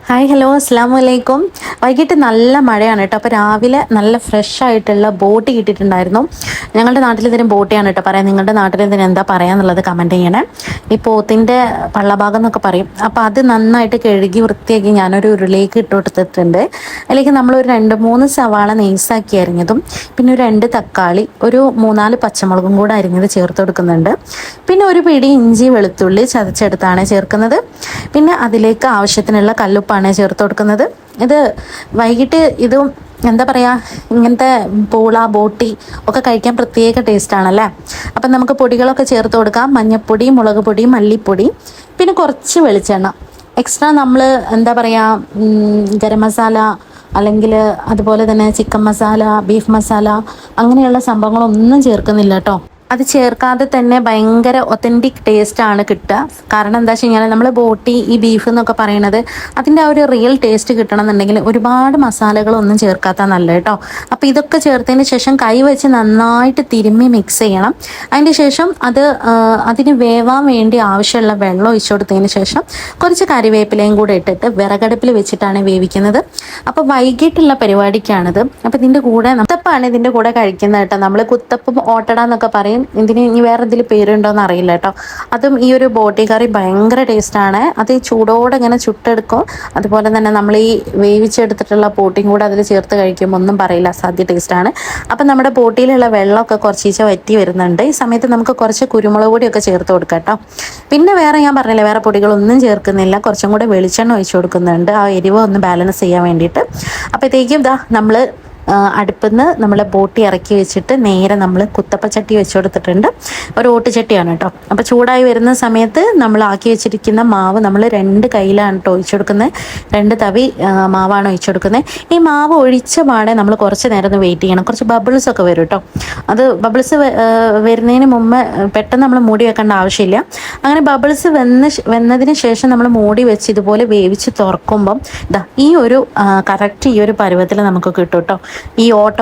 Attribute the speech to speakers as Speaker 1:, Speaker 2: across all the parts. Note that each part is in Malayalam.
Speaker 1: ഹായ് ഹലോ അസ്സാം വലൈക്കും. വൈകിട്ട് നല്ല മഴയാണ് കേട്ടോ. അപ്പോൾ രാവിലെ നല്ല ഫ്രഷ് ആയിട്ടുള്ള ബോട്ടി കിട്ടിയിട്ടുണ്ടായിരുന്നു. ഞങ്ങളുടെ നാട്ടിൽ ഇതിന് ബോട്ടിയാണ് കേട്ടോ പറയാം. നിങ്ങളുടെ നാട്ടിൽ ഇതിന് എന്താ പറയാന്നുള്ളത് കമൻറ്റ് ചെയ്യണേ. ഈ പോത്തിൻ്റെ പള്ളഭാഗം എന്നൊക്കെ പറയും. അപ്പോൾ അത് നന്നായിട്ട് കഴുകി വൃത്തിയാക്കി ഞാനൊരു ഉരുളിലേക്ക് ഇട്ട് കൊടുത്തിട്ടുണ്ട്. അതിലേക്ക് നമ്മളൊരു 2-3 സവാള നെയ്സാക്കി അരിഞ്ഞതും, പിന്നെ ഒരു 2 തക്കാളി, ഒരു 3-4 പച്ചമുളകും കൂടെ അരിഞ്ഞത് ചേർത്ത് കൊടുക്കുന്നുണ്ട്. പിന്നെ ഒരു പിടി ഇഞ്ചി വെളുത്തുള്ളി ചതച്ചെടുത്താണ് ചേർക്കുന്നത്. പിന്നെ അതിലേക്ക് ആവശ്യത്തിനുള്ള കല്ലുപ്പാണ് ചേർത്ത് കൊടുക്കുന്നത്. ഇത് വൈകിട്ട് ഇതും എന്താ പറയുക, ഇങ്ങനത്തെ പൂള ബോട്ടി ഒക്കെ കഴിക്കാൻ പ്രത്യേക ടേസ്റ്റാണല്ലേ. അപ്പം നമുക്ക് പൊടികളൊക്കെ ചേർത്ത് കൊടുക്കാം. മഞ്ഞൾപ്പൊടി, മുളക് പൊടി, മല്ലിപ്പൊടി, പിന്നെ കുറച്ച് വെളിച്ചെണ്ണ എക്സ്ട്രാ. നമ്മൾ എന്താ പറയുക, ഗരം മസാല അല്ലെങ്കിൽ അതുപോലെ തന്നെ ചിക്കൻ മസാല, ബീഫ് മസാല അങ്ങനെയുള്ള സംഭവങ്ങളൊന്നും ചേർക്കുന്നില്ല കേട്ടോ. അത് ചേർക്കാതെ തന്നെ ഭയങ്കര ഒത്തൻറ്റിക് ടേസ്റ്റാണ് കിട്ടുക. കാരണം എന്താ വെച്ച് കഴിഞ്ഞാൽ നമ്മൾ ബോട്ടി, ഈ ബീഫ് എന്നൊക്കെ പറയണത് അതിൻ്റെ ആ ഒരു റിയൽ ടേസ്റ്റ് കിട്ടണം എന്നുണ്ടെങ്കിൽ ഒരുപാട് മസാലകളൊന്നും ചേർക്കാത്ത നല്ല കേട്ടോ. അപ്പോൾ ഇതൊക്കെ ചേർത്തതിന് ശേഷം കൈ വെച്ച് നന്നായിട്ട് തിരുമ്മി മിക്സ് ചെയ്യണം. അതിൻ്റെ ശേഷം അതിന് വേവാൻ വേണ്ടി ആവശ്യമുള്ള വെള്ളം ഒഴിച്ചു കൊടുത്തതിന് ശേഷം കുറച്ച് കറിവേപ്പിലയും കൂടെ ഇട്ടിട്ട് വിറകടുപ്പിൽ വെച്ചിട്ടാണ് വേവിക്കുന്നത്. അപ്പോൾ വൈകിട്ടുള്ള പരിപാടിക്കാണിത്. അപ്പോൾ ഇതിൻ്റെ കൂടെ കുത്തപ്പാണ് ഇതിൻ്റെ കൂടെ കഴിക്കുന്നത് കേട്ടോ. നമ്മൾ കുത്തപ്പം ഓട്ടട എന്നൊക്കെ പറയും. ഇതിന് ഇനി വേറെ എന്തെങ്കിലും പേരുണ്ടോയെന്ന് അറിയില്ല കേട്ടോ. അതും ഈ ഒരു ബോട്ടി കറി ഭയങ്കര ടേസ്റ്റാണ്. അത് ചൂടോടെ ഇങ്ങനെ ചുട്ടെടുക്കും. അതുപോലെ തന്നെ നമ്മൾ ഈ വേവിച്ചെടുത്തിട്ടുള്ള ബോട്ടിയും കൂടെ അതിൽ ചേർത്ത് കഴിക്കുമ്പോൾ ഒന്നും പറയില്ല, അസാധ്യ ടേസ്റ്റാണ്. അപ്പം നമ്മുടെ ബോട്ടിയിലുള്ള വെള്ളമൊക്കെ കുറച്ചീച്ച വറ്റി വരുന്നുണ്ട്. ഈ സമയത്ത് നമുക്ക് കുറച്ച് കുരുമുളക് പൊടിയൊക്കെ ചേർത്ത് കൊടുക്കാം കേട്ടോ. പിന്നെ വേറെ ഞാൻ പറഞ്ഞില്ല, വേറെ പൊടികളൊന്നും ചേർക്കുന്നില്ല. കുറച്ചും കൂടെ വെളിച്ചെണ്ണ ഒഴിച്ചു കൊടുക്കുന്നുണ്ട്, ആ എരിവ് ഒന്ന് ബാലൻസ് ചെയ്യാൻ വേണ്ടിയിട്ട്. അപ്പോഴത്തേക്കും നമ്മൾ അടുപ്പിൽ നിന്ന് നമ്മളെ ബോട്ടി ഇറക്കി വെച്ചിട്ട് നേരെ നമ്മൾ കുത്തപ്പച്ചട്ടി വെച്ച് കൊടുത്തിട്ടുണ്ട്. ഒരു ഓട്ടുചട്ടിയാണ് കേട്ടോ. അപ്പോൾ ചൂടായി വരുന്ന സമയത്ത് നമ്മൾ ആക്കി വെച്ചിരിക്കുന്ന മാവ് നമ്മൾ 2 കയ്യിലാണ് കേട്ടോ ഒഴിച്ചു കൊടുക്കുന്നത്. 2 തവി മാവാണ് ഒഴിച്ചു കൊടുക്കുന്നത്. ഈ മാവ് ഒഴിച്ച പാടെ നമ്മൾ കുറച്ച് നേരം ഒന്ന് വെയിറ്റ് ചെയ്യണം. കുറച്ച് ബബിൾസ് ഒക്കെ വരും കേട്ടോ. അത് ബബിൾസ് വരുന്നതിന് മുമ്പ് പെട്ടെന്ന് നമ്മൾ മൂടി വെക്കേണ്ട ആവശ്യമില്ല. അങ്ങനെ ബബിൾസ് വന്നതിന് ശേഷം നമ്മൾ മൂടി വെച്ച് ഇതുപോലെ വേവിച്ച് തുറക്കുമ്പം ഈ ഒരു കറക്റ്റ് ഈ ഒരു പരുവത്തിൽ നമുക്ക് കിട്ടും കേട്ടോ. ഈ ഓട്ട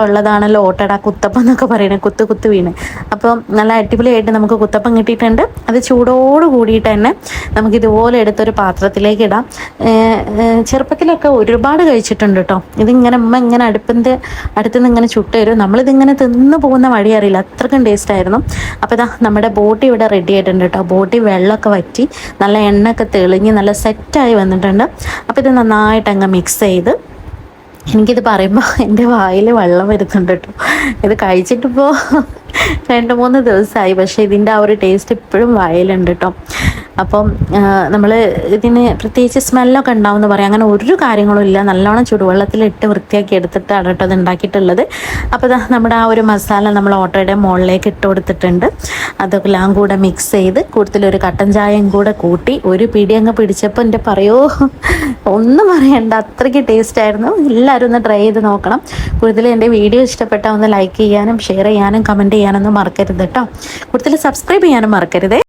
Speaker 1: ഉള്ളതാണല്ലോ ഓട്ടട കുത്തപ്പം എന്നൊക്കെ പറയുന്നത്, കുത്ത് വീണ്. അപ്പം നല്ല അടിപൊളിയായിട്ട് നമുക്ക് കുത്തപ്പം കിട്ടിയിട്ടുണ്ട്. അത് ചൂടോട് കൂടിയിട്ട് തന്നെ നമുക്കിതുപോലെ എടുത്തൊരു പാത്രത്തിലേക്ക് ഇടാം. ചെറുപ്പത്തിലൊക്കെ ഒരുപാട് കഴിച്ചിട്ടുണ്ട് കേട്ടോ. ഇതിങ്ങനെ ഇങ്ങനെ അടുത്തുനിന്ന് ഇങ്ങനെ ചുട്ട് തരും. നമ്മളിതിങ്ങനെ തിന്ന് പോകുന്ന വഴി അറിയില്ല, അത്രയ്ക്കും ടേസ്റ്റായിരുന്നു. അപ്പോൾ നമ്മുടെ ബോട്ടി ഇവിടെ റെഡി ആയിട്ടുണ്ട് കേട്ടോ. ബോട്ടി വെള്ളമൊക്കെ വറ്റി നല്ല എണ്ണയൊക്കെ തെളിഞ്ഞ് നല്ല സെറ്റായി വന്നിട്ടുണ്ട്. അപ്പോൾ ഇത് നന്നായിട്ട് അങ്ങ് മിക്സ് ചെയ്ത്, എനിക്കിത് പറയുമ്പോൾ എൻ്റെ വായിൽ വെള്ളം വരുന്നുണ്ട് കേട്ടോ. ഇത് കഴിച്ചിട്ടിപ്പോൾ 2-3 ദിവസമായി, പക്ഷേ ഇതിൻ്റെ ആ ഒരു ടേസ്റ്റ് ഇപ്പോഴും വായിലുണ്ട് കേട്ടോ. അപ്പം നമ്മൾ ഇതിന് പ്രത്യേകിച്ച് സ്മെല്ലൊക്കെ ഉണ്ടാവും എന്ന് പറയാം. അങ്ങനെ ഒരു കാര്യങ്ങളും ഇല്ല. നല്ലോണം ചുടുവെള്ളത്തിലിട്ട് വൃത്തിയാക്കി എടുത്തിട്ടാണ് കേട്ടോ അത് ഉണ്ടാക്കിയിട്ടുള്ളത്. അപ്പോൾ നമ്മുടെ ആ ഒരു മസാല നമ്മൾ ഓട്ടോയുടെ മുകളിലേക്ക് ഇട്ട് കൊടുത്തിട്ടുണ്ട്. അതെല്ലാം കൂടെ മിക്സ് ചെയ്ത് കൂടുതലൊരു കട്ടൻ ചായയും കൂടെ കൂട്ടി ഒരു പിടി അങ്ങ് പിടിച്ചപ്പോൾ എൻ്റെ പറയോ ഒന്നും പറയണ്ട, അത്രയ്ക്ക് ടേസ്റ്റായിരുന്നു. എല്ലാവരും ഒന്ന് ട്രൈ ചെയ്ത് നോക്കണം. കൂടുതൽ എൻ്റെ വീഡിയോ ഇഷ്ടപ്പെട്ടാൽ ഒന്ന് ലൈക്ക് ചെയ്യാനും ഷെയർ ചെയ്യാനും കമൻറ്റ് ചെയ്യാനൊന്നും മറക്കരുത് കേട്ടോ. കൂടുതൽ സബ്സ്ക്രൈബ് ചെയ്യാനും മറക്കരുത്.